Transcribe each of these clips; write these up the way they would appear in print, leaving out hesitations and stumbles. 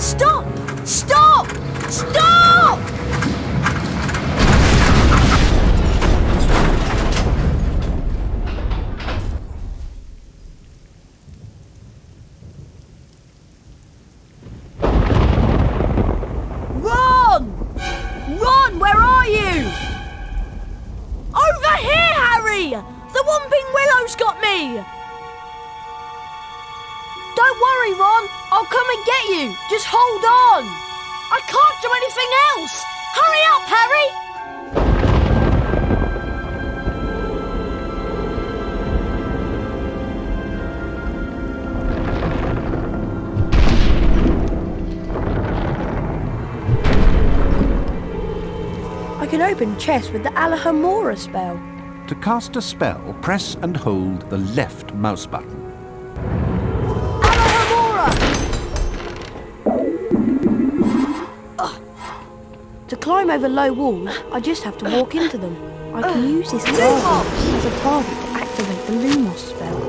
Stop! Stop! Stop! Ron! Ron, where are you? Over here, Harry! The Whomping Willow's got me! Don't worry, Ron. I'll come and get you. Just hold on. I can't do anything else. Hurry up, Harry! I can open chests with the Alohomora spell. To cast a spell, press and hold the left mouse button. To climb over low walls, I just have to walk into them. I can use this garden as a target to activate the Lumos spell.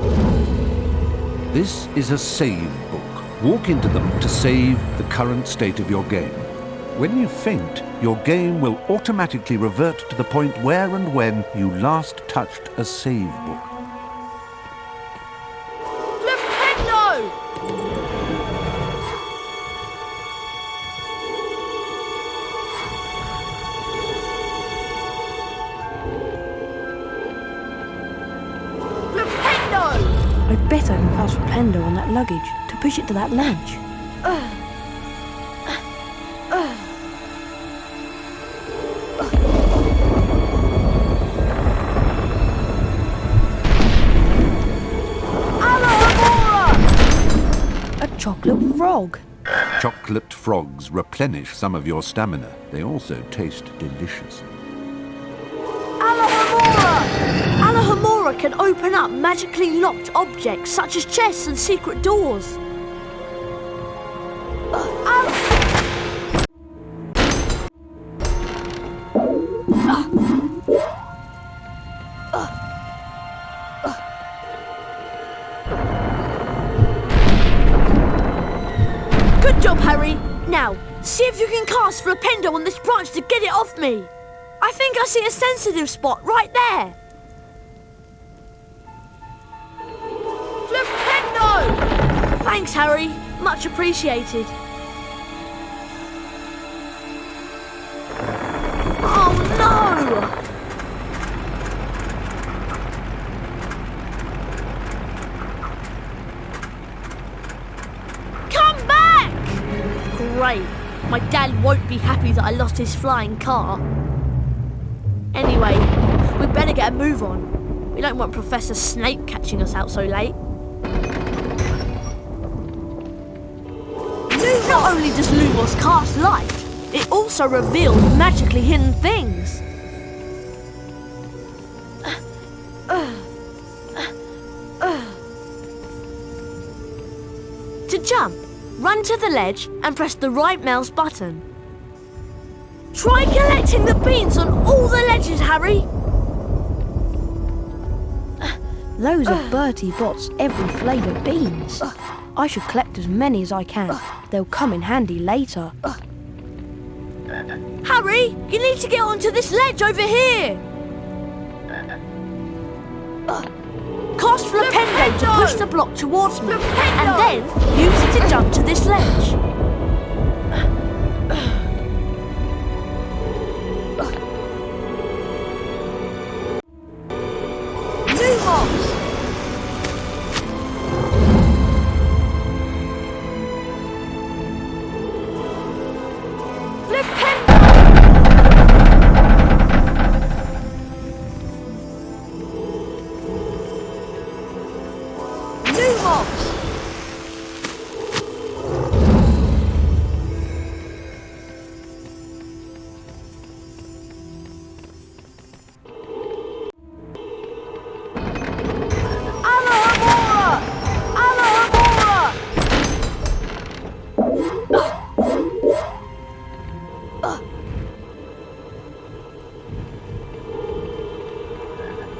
This is a save book. Walk into them to save the current state of your game. When you faint, your game will automatically revert to the point where and when you last touched a save book. Flipendo! I bet I can cast Flipendo on that luggage to push it to that ledge. A chocolate frog. Chocolate frogs replenish some of your stamina. They also taste delicious. Alohomora can open up magically locked objects such as chests and secret doors. Good job, Harry. Now, see if you can cast Flipendo on this branch to get it off me. I think I see a sensitive spot right there. Flipendo! Thanks, Harry. Much appreciated. Oh, no! Come back! Great. My dad won't be happy that I lost his flying car. Anyway, we'd better get a move on. We don't want Professor Snape catching us out so late. Not only does Lumos cast light, it also reveals magically hidden things. To jump, run to the ledge and press the right mouse button. Try collecting the beans on all the ledges, Harry! Those are Bertie Bott's every flavour beans. I should collect as many as I can. They'll come in handy later. Harry, you need to get onto this ledge over here! Cast Flipendo to push the block towards me, and then use it to jump to this ledge.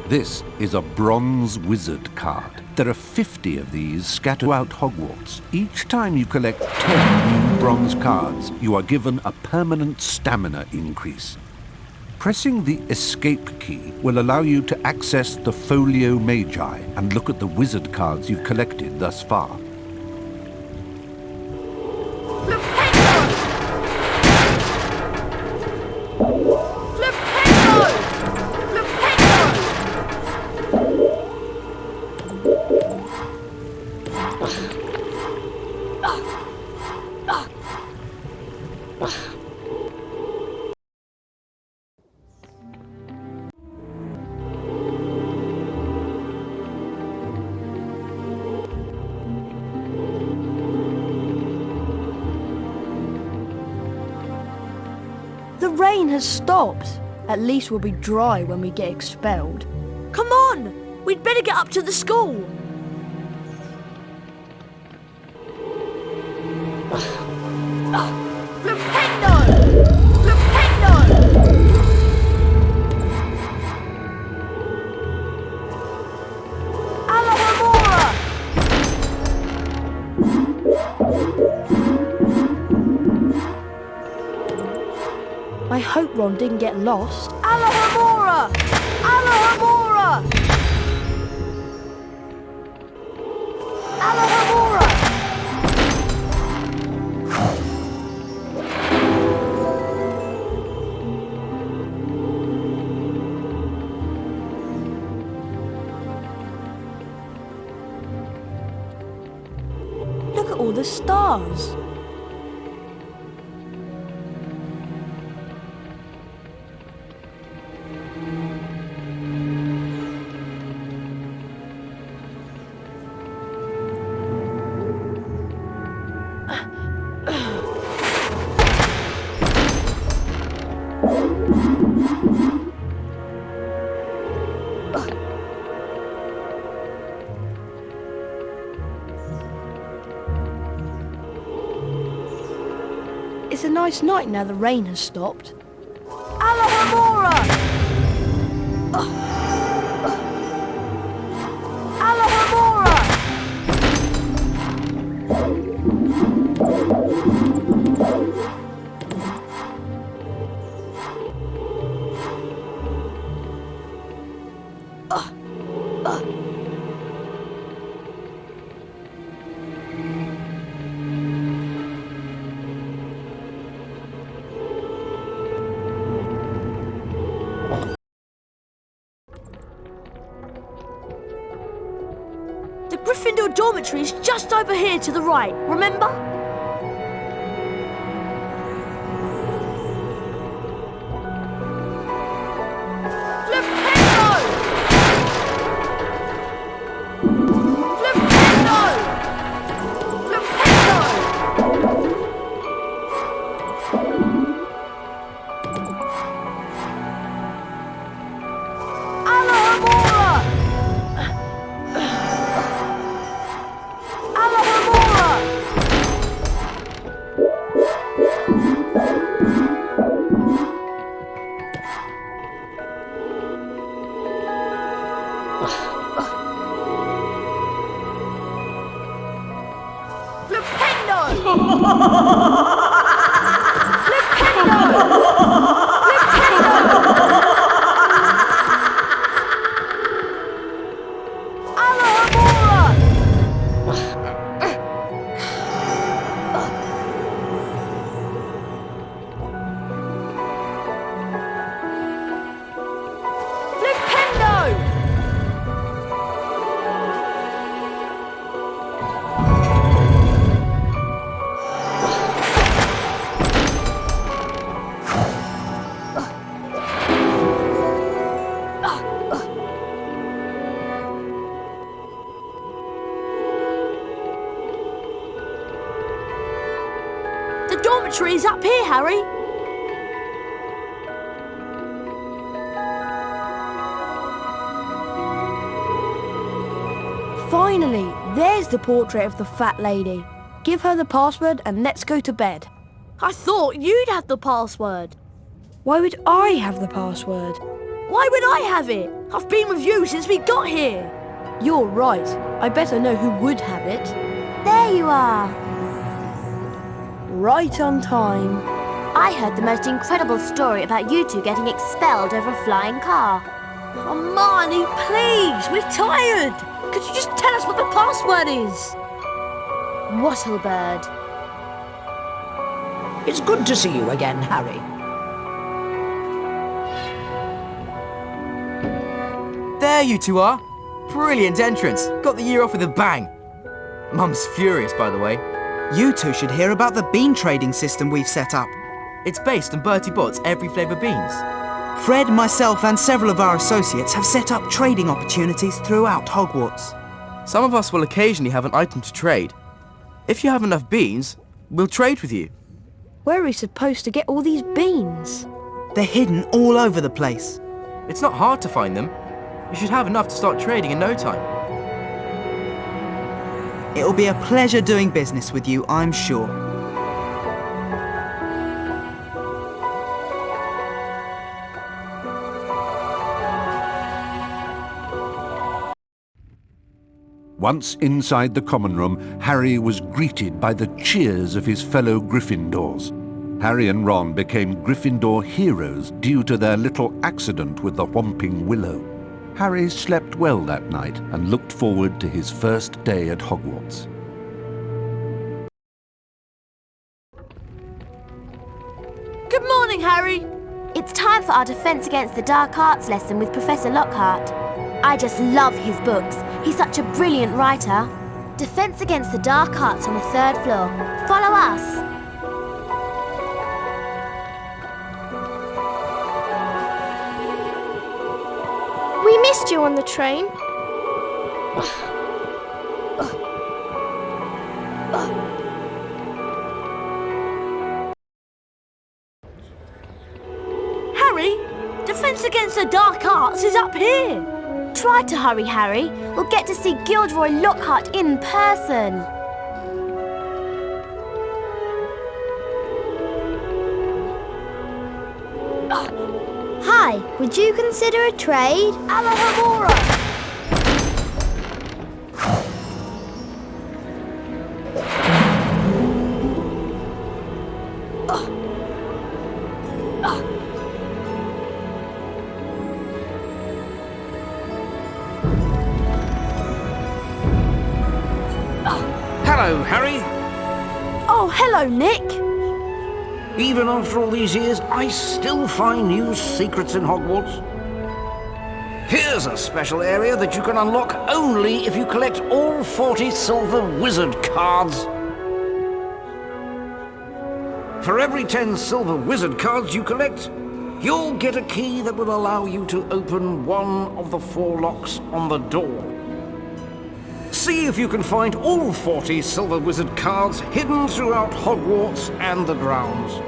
This is a bronze wizard card. There are 50 of these scattered throughout Hogwarts. Each time you collect 10 new bronze cards, you are given a permanent stamina increase. Pressing the escape key will allow you to access the Folio Magi and look at the wizard cards you've collected thus far. The rain has stopped. At least we'll be dry when we get expelled. Come on! We'd better get up to the school. Flipendo! Flipendo! Alohomora! I hope Ron didn't get lost. Alohomora! Alohomora! Alohomora! Look at all the stars. It's a nice night now the rain has stopped. Alohomora! Alohomora! The Gryffindor Dormitory is just over here to the right, remember? Flipendo! Flipendo! Flipendo! Alohomora! Alohomora! Flipendo! Flipendo! Alohomora! Flipendo! The dormitory is up here, Harry. Finally, there's the portrait of the fat lady. Give her the password and let's go to bed. I thought you'd have the password. Why would I have the password? Why would I have it? I've been with you since we got here. You're right. I better know who would have it. There you are. right on time. I heard the most incredible story about you two getting expelled over a flying car. Hermione, please, we're tired. Could you just tell us what the password is? Wattlebird. It's good to see you again, Harry. There you two are. Brilliant entrance. Got the year off with a bang. Mum's furious, by the way. You two should hear about the bean trading system we've set up. It's based on Bertie Bott's every flavour beans. Fred, myself and several of our associates have set up trading opportunities throughout Hogwarts. Some of us will occasionally have an item to trade. If you have enough beans, we'll trade with you. Where are we supposed to get all these beans? They're hidden all over the place. It's not hard to find them. You should have enough to start trading in no time. It'll be a pleasure doing business with you, I'm sure. Once inside the common room, Harry was greeted by the cheers of his fellow Gryffindors. Harry and Ron became Gryffindor heroes due to their little accident with the Whomping Willow. Harry slept well that night and looked forward to his first day at Hogwarts. Good morning, Harry. It's time for our Defence Against the Dark Arts lesson with Professor Lockhart. I just love his books. He's such a brilliant writer. Defence Against the Dark Arts on the 3rd floor. Follow us. We missed you on the train. Harry, Defence Against the Dark Arts is up here. Try to hurry, Harry. We'll get to see Gilderoy Lockhart in person. Hi, would you consider a trade? Alohomora! Hello, Harry. Oh, hello, Nick. Even after all these years, I still find new secrets in Hogwarts. Here's a special area that you can unlock only if you collect all 40 silver wizard cards. For every 10 silver wizard cards you collect, you'll get a key that will allow you to open one of the 4 locks on the door. See if you can find all 40 silver wizard cards hidden throughout Hogwarts and the grounds.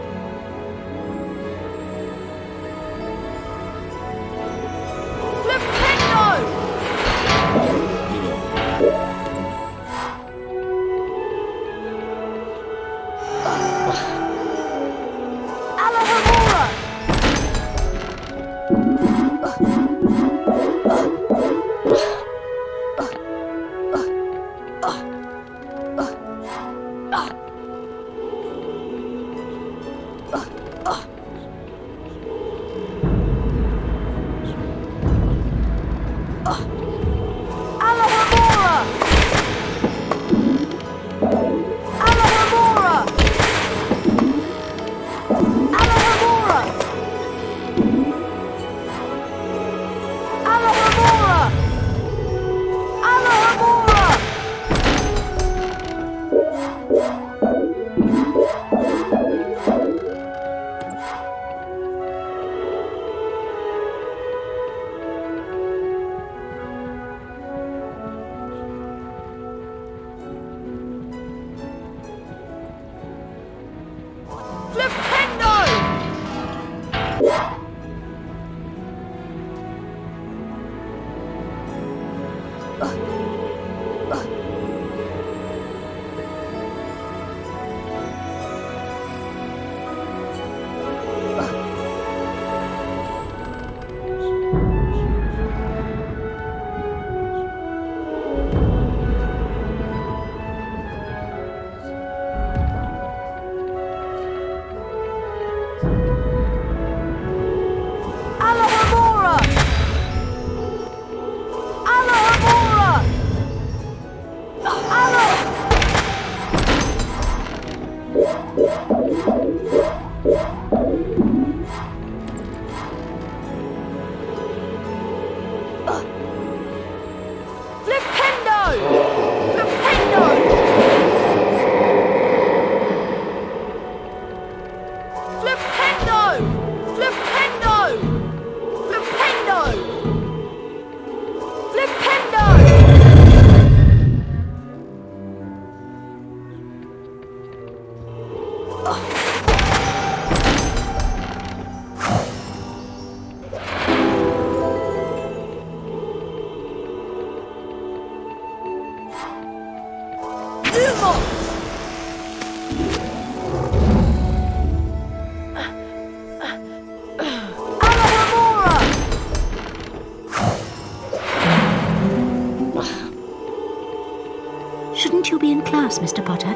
Shouldn't you be in class, Mr. Potter?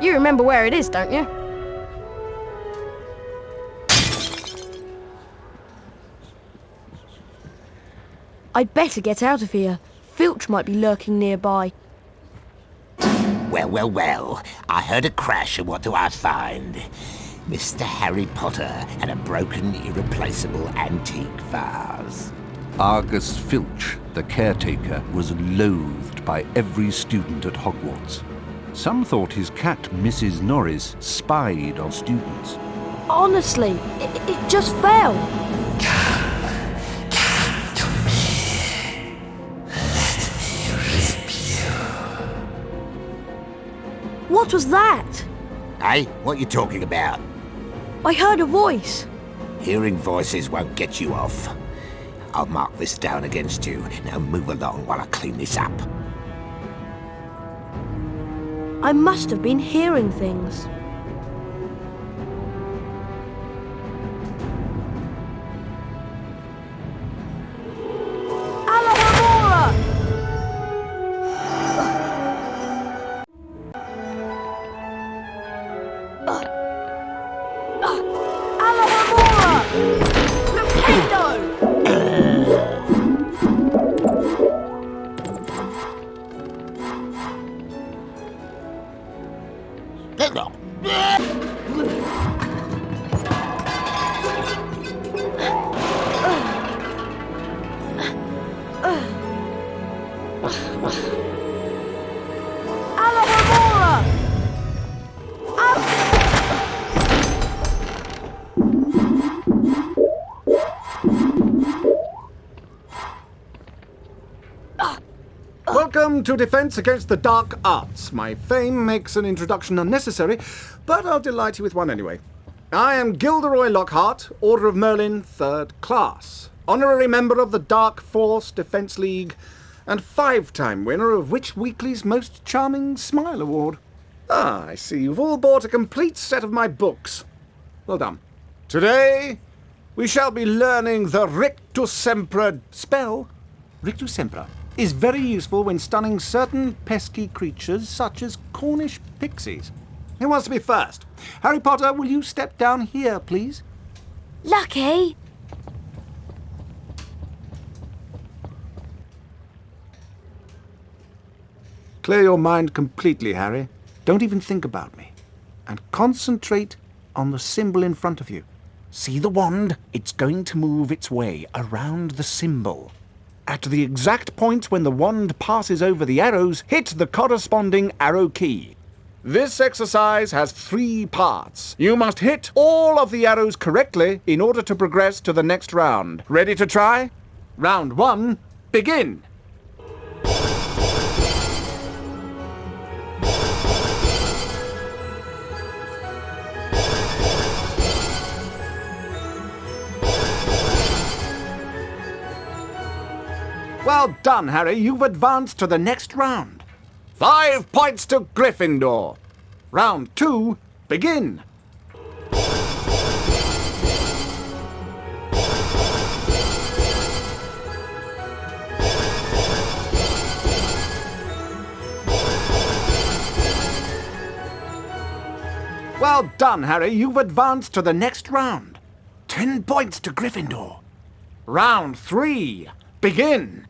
You remember where it is, don't you? I'd better get out of here. Filch might be lurking nearby. Well, well, well. I heard a crash, and what do I find? Mr. Harry Potter and a broken, irreplaceable antique vase. Argus Filch, the caretaker, was loathed by every student at Hogwarts. Some thought his cat, Mrs. Norris, spied on students. Honestly, it just fell. What was that? Hey, what are you talking about? I heard a voice. Hearing voices won't get you off. I'll mark this down against you. Now move along while I clean this up. I must have been hearing things. Welcome to Defense Against the Dark Arts. My fame makes an introduction unnecessary, but I'll delight you with one anyway. I am Gilderoy Lockhart, Order of Merlin, 3rd Class, honorary member of the Dark Force Defense League, and 5-time winner of Witch Weekly's Most Charming Smile Award. Ah, I see you've all bought a complete set of my books. Well done. Today, we shall be learning the Rictus Sempra spell. Rictus Sempra is very useful when stunning certain pesky creatures such as Cornish pixies. Who wants to be first? Harry Potter, will you step down here, please? Lucky! Clear your mind completely, Harry. Don't even think about me. And concentrate on the symbol in front of you. See the wand? It's going to move its way around the symbol. At the exact point when the wand passes over the arrows, hit the corresponding arrow key. This exercise has 3 parts. You must hit all of the arrows correctly in order to progress to the next round. Ready to try? Round 1, begin! Well done, Harry. You've advanced to the next round. 5 points to Gryffindor. Round 2, begin! Well done, Harry. You've advanced to the next round. 10 points to Gryffindor. Round 3, begin!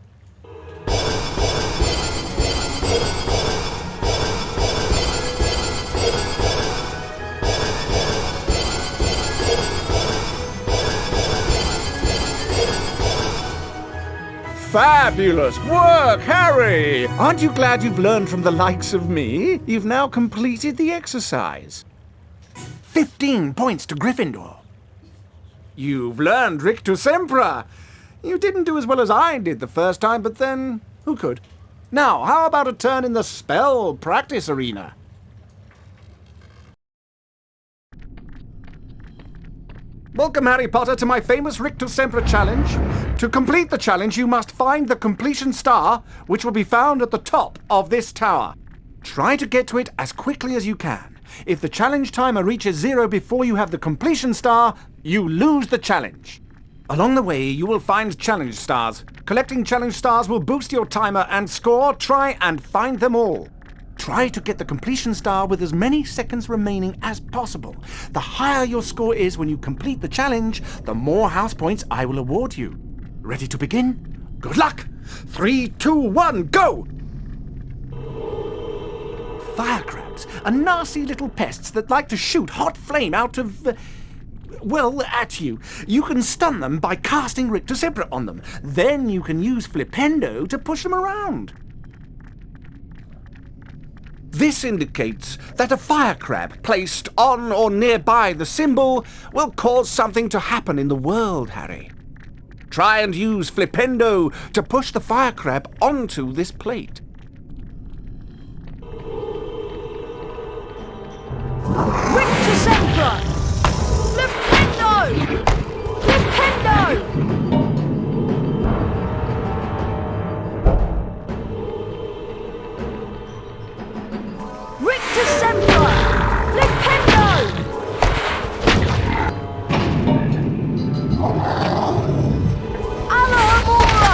Fabulous work, Harry! Aren't you glad you've learned from the likes of me? You've now completed the exercise. 15 points to Gryffindor. You've learned Rictus Sempra. You didn't do as well as I did the first time, but then, who could? Now, how about a turn in the spell practice arena? Welcome, Harry Potter, to my famous Rictus Sempra challenge. To complete the challenge, you must find the completion star, which will be found at the top of this tower. Try to get to it as quickly as you can. If the challenge timer reaches 0 before you have the completion star, you lose the challenge. Along the way, you will find challenge stars. Collecting challenge stars will boost your timer and score. Try and find them all. Try to get the completion star with as many seconds remaining as possible. The higher your score is when you complete the challenge, the more house points I will award you. Ready to begin? Good luck! 3, 2, 1, go! Fire crabs are nasty little pests that like to shoot hot flame out of... at you. You can stun them by casting Rictus Sempra on them. Then you can use Flipendo to push them around. This indicates that a fire crab placed on or nearby the symbol will cause something to happen in the world, Harry. Try and use Flipendo to push the fire crab onto this plate. Rictus Sempra! Flipendo! Flipendo! Rictus Sempra! Flipendo! Alohomora!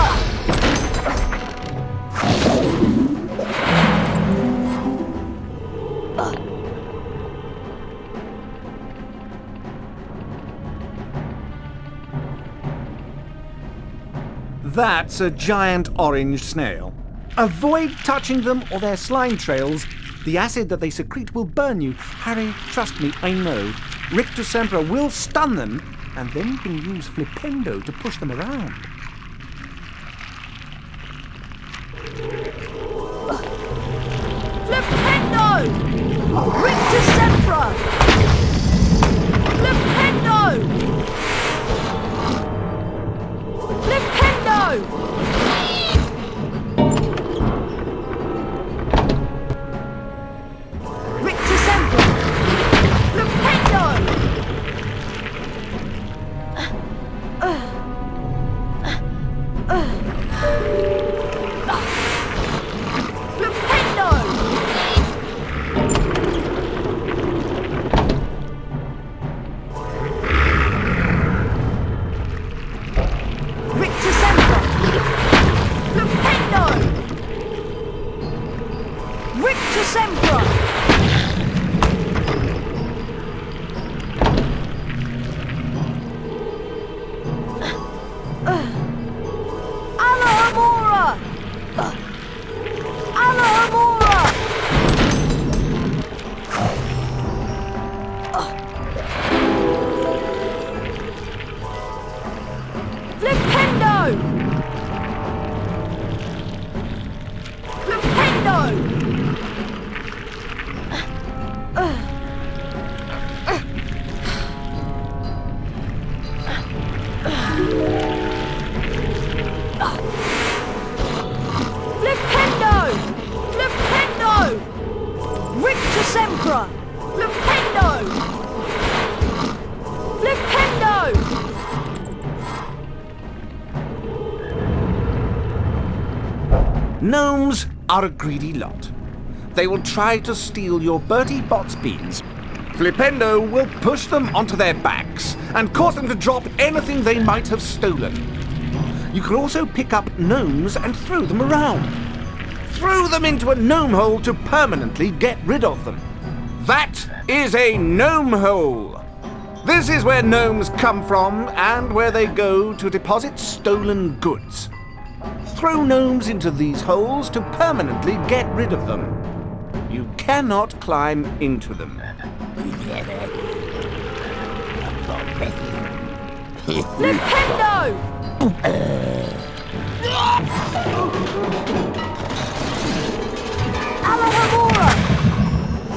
That's a giant orange snail. Avoid touching them or their slime trails. The acid that they secrete will burn you. Harry, trust me, I know. Rictus Sempra will stun them, and then you can use Flipendo to push them around. Flipendo! Rictus Sempra! Flipendo! Flipendo! Rictus Sempra! Flipendo! Gnomes are a greedy lot. They will try to steal your Bertie Bott's beans. Flipendo will push them onto their backs and cause them to drop anything they might have stolen. You can also pick up gnomes and throw them around. Throw them into a gnome hole to permanently get rid of them. That is a gnome hole. This is where gnomes come from and where they go to deposit stolen goods. Throw gnomes into these holes to permanently get rid of them. You cannot climb into them. Flipendo! Alohomora!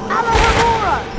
Alohomora!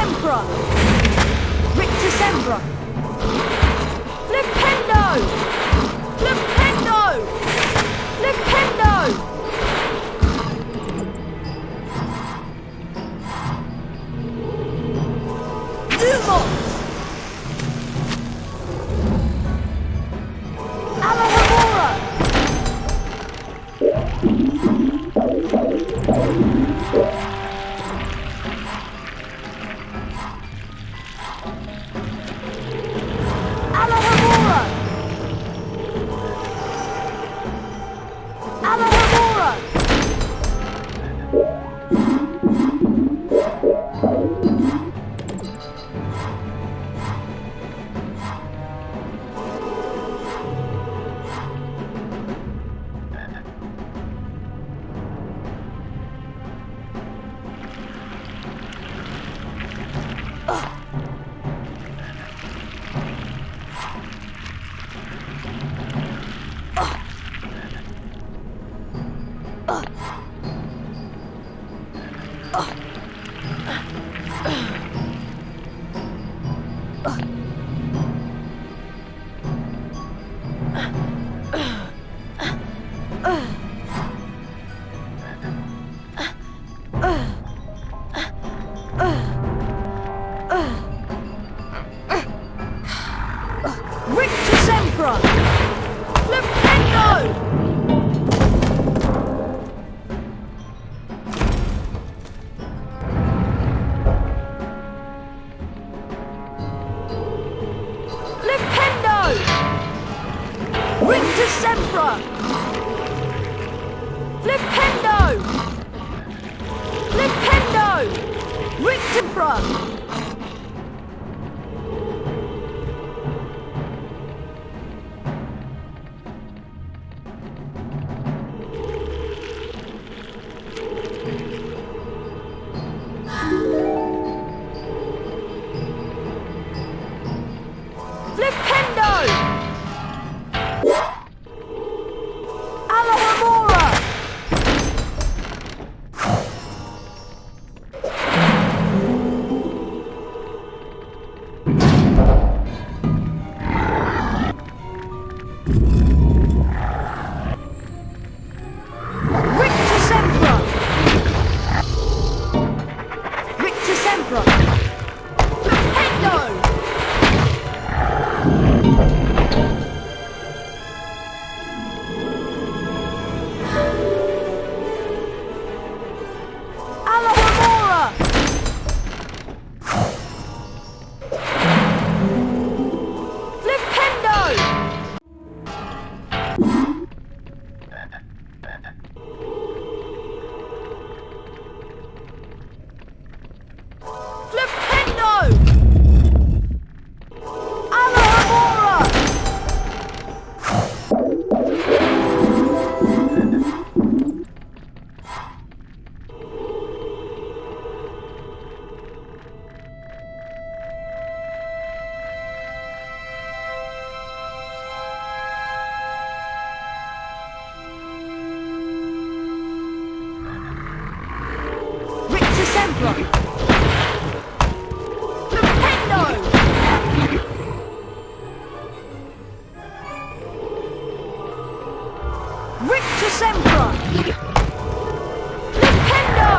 Sempra! Rictus Sempra! Flipendo! Flipendo! Flipendo! Lumos! Alohomora! Alohomora! Alohomora! Rictus Emperor! Flipendo! Flipendo! Rictus Emperor! Flipendo! Flipendo! Rictus Emperor! Flipendo! Alohomora! Rictus Emperor! Rictus Emperor! Flipendo! Alohomora! Flipendo! Flipendo! Alohomora! Rictus Emperor! Flipendo! Rictus Emperor! Flipendo!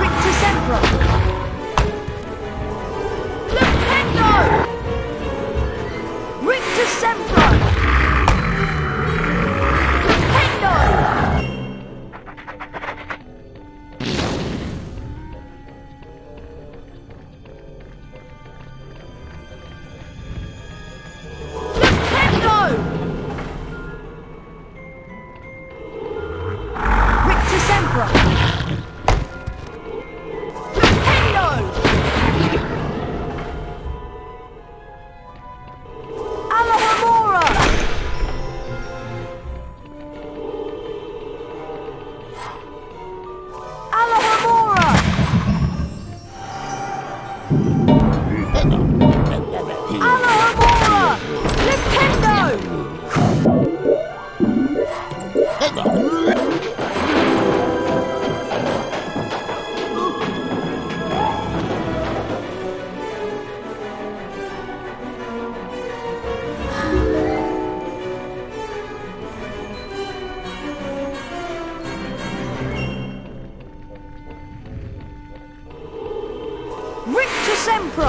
Rictus Emperor! Flipendo! Rictus Emperor! Sempra!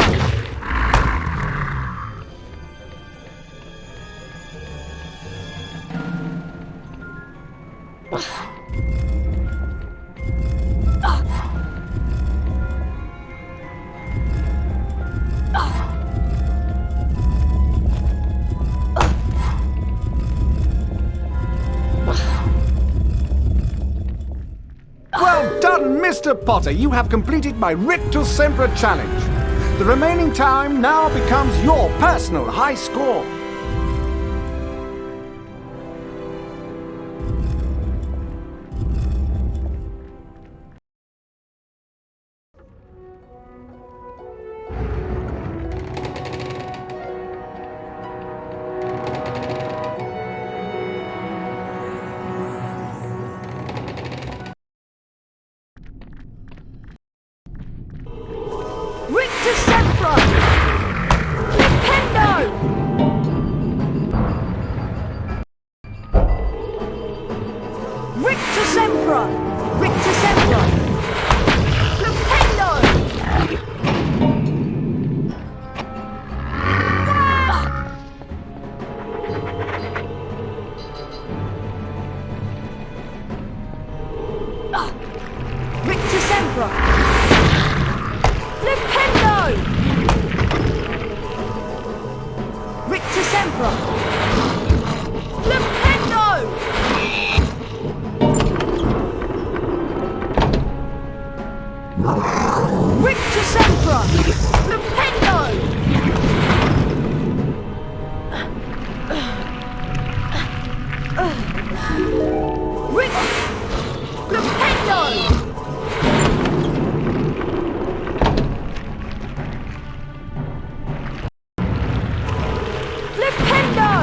Well done, Mr. Potter. You have completed my Rictus Sempra challenge. The remaining time now becomes your personal high score. Rictus Sempra! Flipendo! Rictus Sempra! Rictus Sempra! Flipendo! Rictus Sempra! Flipendo! Rictus Sempra! Flipendo! Rictus Sempra! Flipendo! Flipendo! Flipendo!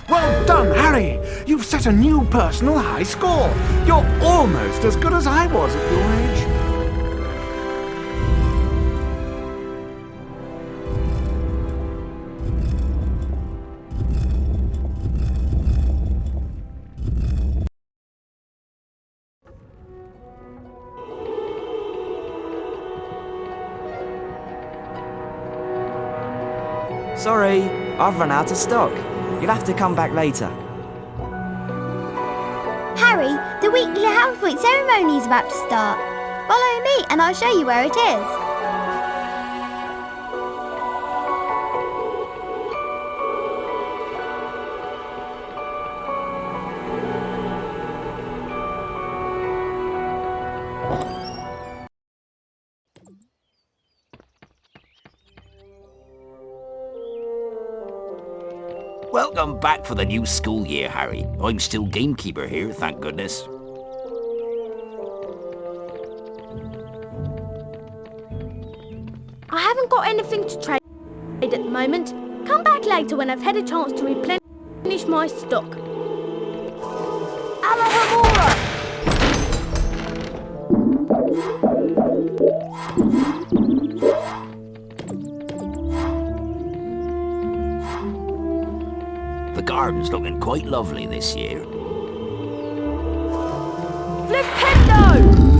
Well done, Harry! You've set a new personal high score. You're almost as good as I was at your age. Sorry, I've run out of stock. You'll have to come back later. Harry, the weekly house point ceremony is about to start. Follow me and I'll show you where it is. Welcome back for the new school year, Harry. I'm still gamekeeper here, thank goodness. I haven't got anything to trade at the moment. Come back later when I've had a chance to replenish my stock. Alohomora! The garden's looking quite lovely this year. Flipendo!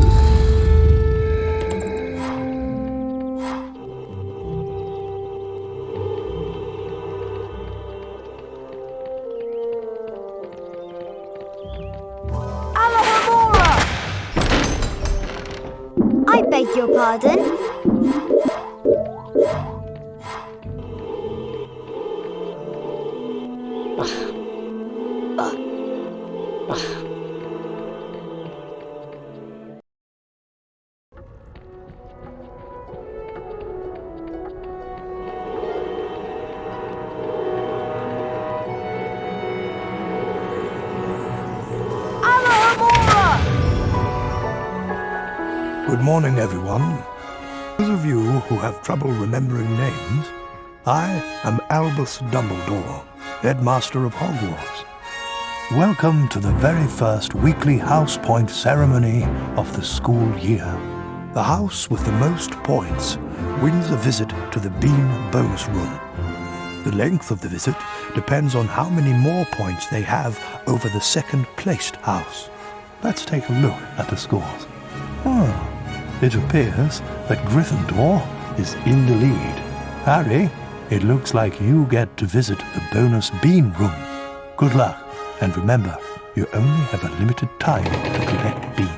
I beg your pardon? Good morning, everyone. Those of you who have trouble remembering names, I am Albus Dumbledore, headmaster of Hogwarts. Welcome to the very first weekly house point ceremony of the school year. The house with the most points wins a visit to the Bean bonus room. The length of the visit depends on how many more points they have over the second-placed house. Let's take a look at the scores. It appears that Gryffindor is in the lead. Harry, it looks like you get to visit the bonus Bean room. Good luck, and remember, you only have a limited time to collect beans.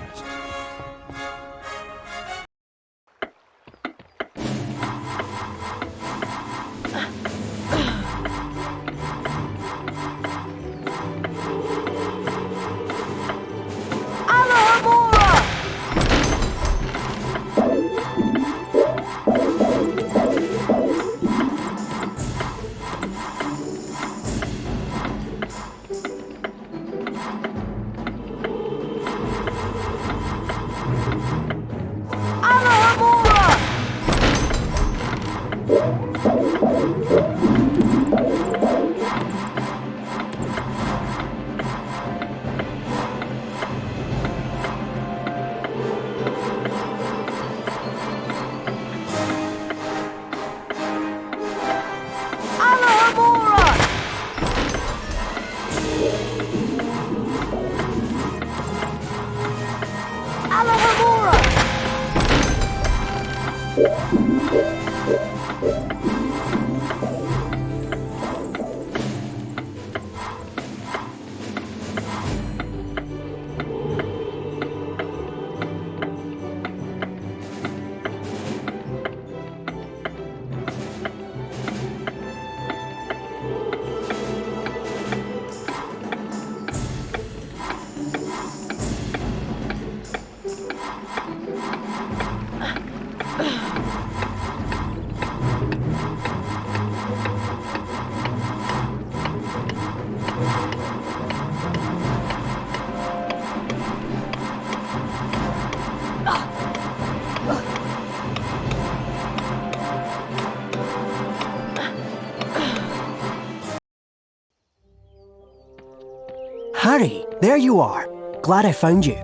Harry, there you are. Glad I found you.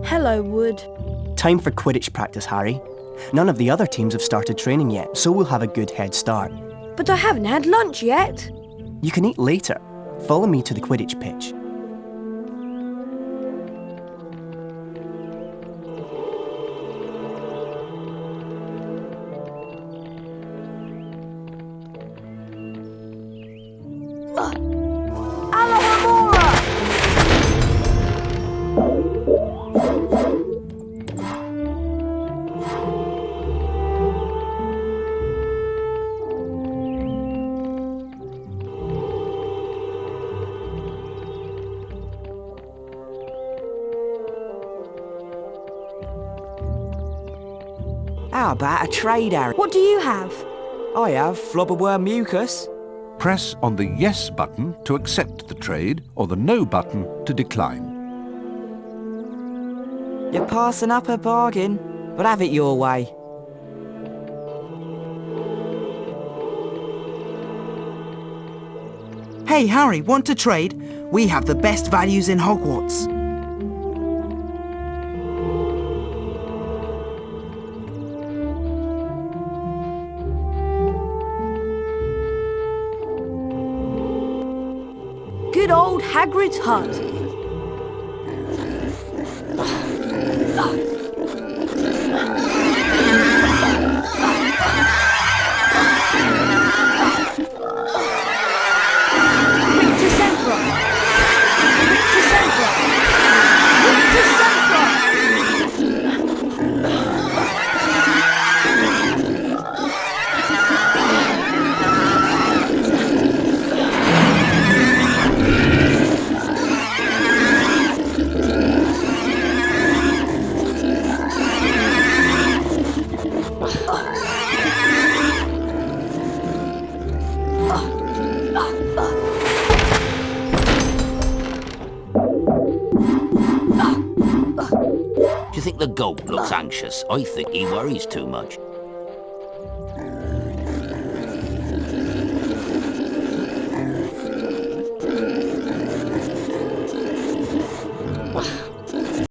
Hello, Wood. Time for Quidditch practice, Harry. None of the other teams have started training yet, so we'll have a good head start. But I haven't had lunch yet. You can eat later. Follow me to the Quidditch pitch. How about a trade, Harry? What do you have? I have flobberworm mucus. Press on the Yes button to accept the trade or the No button to decline. You're passing up a bargain, but have it your way. Hey, Harry, want to trade? We have the best values in Hogwarts. Good old Hagrid's hut. the goat looks anxious. I think he worries too much.